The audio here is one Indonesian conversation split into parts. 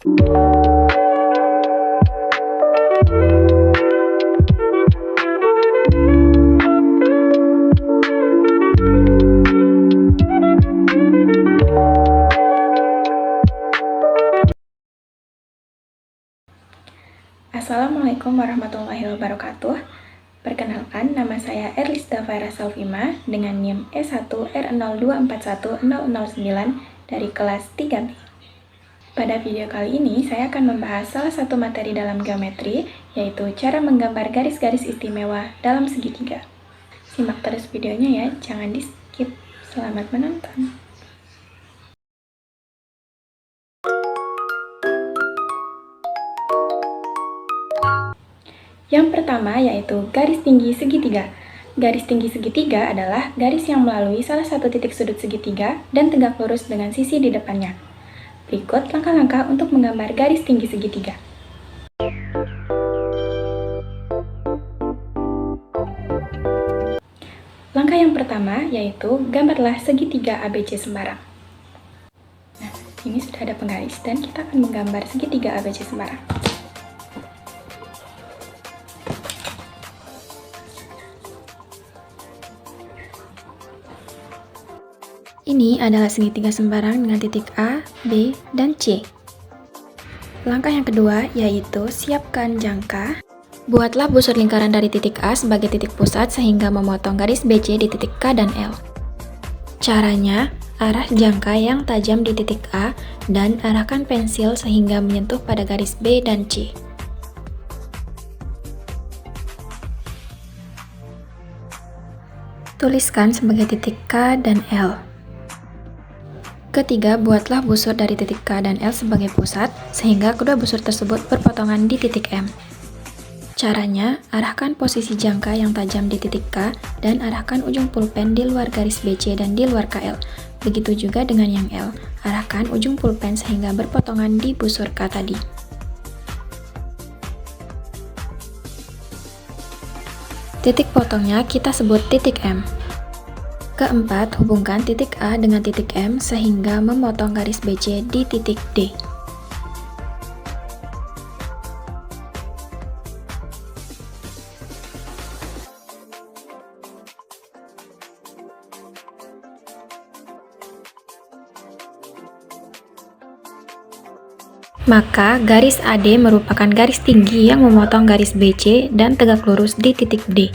Assalamualaikum warahmatullahi wabarakatuh. Perkenalkan, nama saya Erlisda Faira Salvima dengan NIM E1R0241009 dari kelas 3B. Pada video kali ini, saya akan membahas salah satu materi dalam geometri, yaitu cara menggambar garis-garis istimewa dalam segitiga. Simak terus videonya ya, jangan di-skip. Selamat menonton. Yang pertama yaitu garis tinggi segitiga. Garis tinggi segitiga adalah garis yang melalui salah satu titik sudut segitiga dan tegak lurus dengan sisi di depannya. Berikut langkah-langkah untuk menggambar garis tinggi segitiga. Langkah yang pertama yaitu gambarlah segitiga ABC sembarang. Nah, ini sudah ada penggaris dan kita akan menggambar segitiga ABC sembarang. Ini adalah segitiga sembarang dengan titik A, B, dan C. Langkah yang kedua yaitu siapkan jangka. Buatlah busur lingkaran dari titik A sebagai titik pusat sehingga memotong garis BC di titik K dan L. Caranya, arah jangka yang tajam di titik A dan arahkan pensil sehingga menyentuh pada garis B dan C. Tuliskan sebagai titik K dan L. Ketiga, buatlah busur dari titik K dan L sebagai pusat, sehingga kedua busur tersebut berpotongan di titik M. Caranya, arahkan posisi jangka yang tajam di titik K dan arahkan ujung pulpen di luar garis BC dan di luar KL. Begitu juga dengan yang L, arahkan ujung pulpen sehingga berpotongan di busur K tadi. Titik potongnya kita sebut titik M. Keempat, hubungkan titik A dengan titik M sehingga memotong garis BC di titik D. Maka, garis AD merupakan garis tinggi yang memotong garis BC dan tegak lurus di titik D.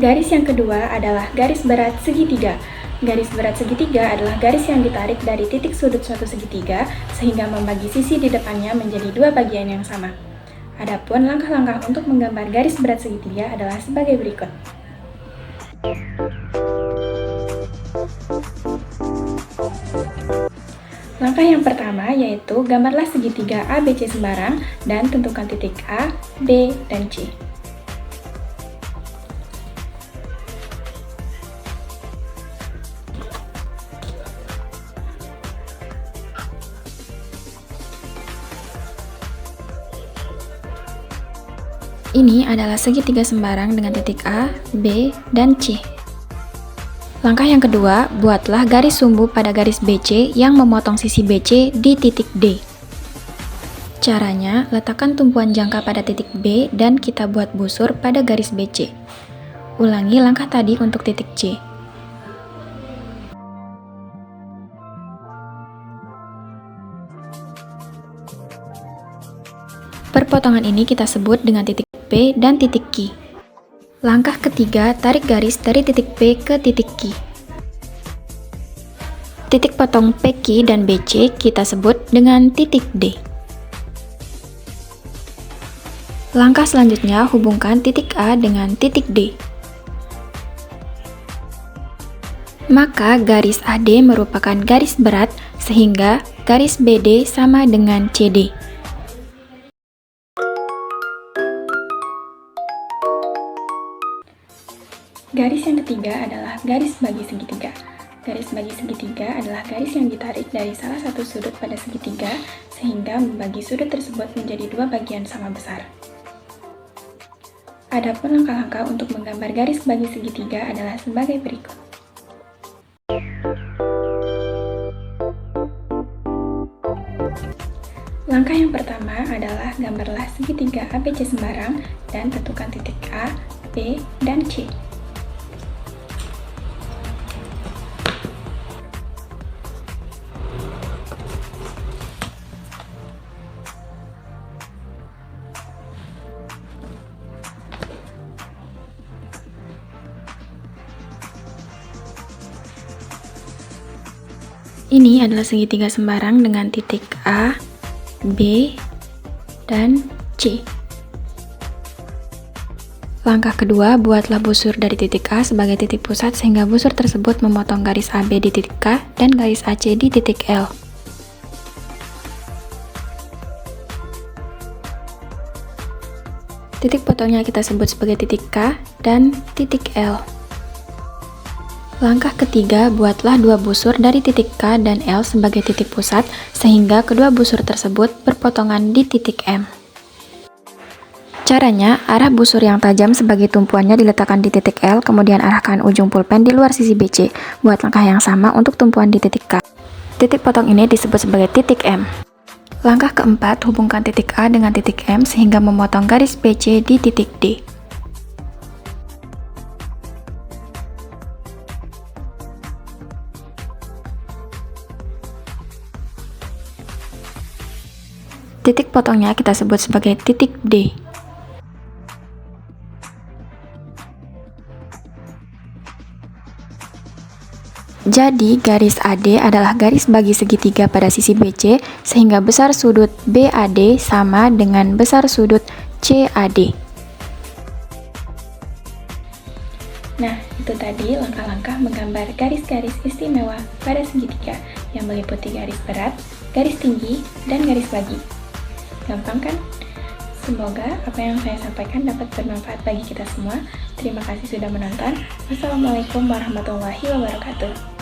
Garis yang kedua adalah garis berat segitiga. Garis berat segitiga adalah garis yang ditarik dari titik sudut suatu segitiga sehingga membagi sisi di depannya menjadi dua bagian yang sama. Adapun langkah-langkah untuk menggambar garis berat segitiga adalah sebagai berikut. Langkah yang pertama yaitu gambarlah segitiga ABC sembarang dan tentukan titik A, B, dan C. Ini adalah segitiga sembarang dengan titik A, B, dan C. Langkah yang kedua, buatlah garis sumbu pada garis BC yang memotong sisi BC di titik D. Caranya, letakkan tumpuan jangka pada titik B dan kita buat busur pada garis BC. Ulangi langkah tadi untuk titik C. Perpotongan ini kita sebut dengan titik P dan titik Q. Langkah ketiga, tarik garis dari titik P ke titik Q. Titik potong PQ dan BC kita sebut dengan titik D. Langkah selanjutnya, hubungkan titik A dengan titik D. Maka garis AD merupakan garis berat sehingga garis BD sama dengan CD. Garis yang ketiga adalah garis bagi segitiga. Garis bagi segitiga adalah garis yang ditarik dari salah satu sudut pada segitiga sehingga membagi sudut tersebut menjadi dua bagian sama besar. Adapun langkah-langkah untuk menggambar garis bagi segitiga adalah sebagai berikut. Langkah yang pertama adalah gambarlah segitiga ABC sembarang dan tentukan titik A, B, dan C. Ini adalah segitiga sembarang dengan titik A, B, dan C. Langkah kedua, buatlah busur dari titik A sebagai titik pusat sehingga busur tersebut memotong garis AB di titik K dan garis AC di titik L. Titik potongnya kita sebut sebagai titik K dan titik L. Langkah ketiga, buatlah dua busur dari titik K dan L sebagai titik pusat sehingga kedua busur tersebut berpotongan di titik M. Caranya, arah busur yang tajam sebagai tumpuannya diletakkan di titik L, kemudian arahkan ujung pulpen di luar sisi BC. Buat langkah yang sama untuk tumpuan di titik K. Titik potong ini disebut sebagai titik M. Langkah keempat, hubungkan titik A dengan titik M sehingga memotong garis BC di titik D. Titik potongnya kita sebut sebagai titik D. Jadi, garis AD adalah garis bagi segitiga pada sisi BC, sehingga besar sudut BAD sama dengan besar sudut CAD. Nah, itu tadi langkah-langkah menggambar garis-garis istimewa pada segitiga yang meliputi garis berat, garis tinggi, dan garis bagi. Gampang kan? Semoga apa yang saya sampaikan dapat bermanfaat bagi kita semua. Terima kasih sudah menonton. Wassalamualaikum warahmatullahi wabarakatuh.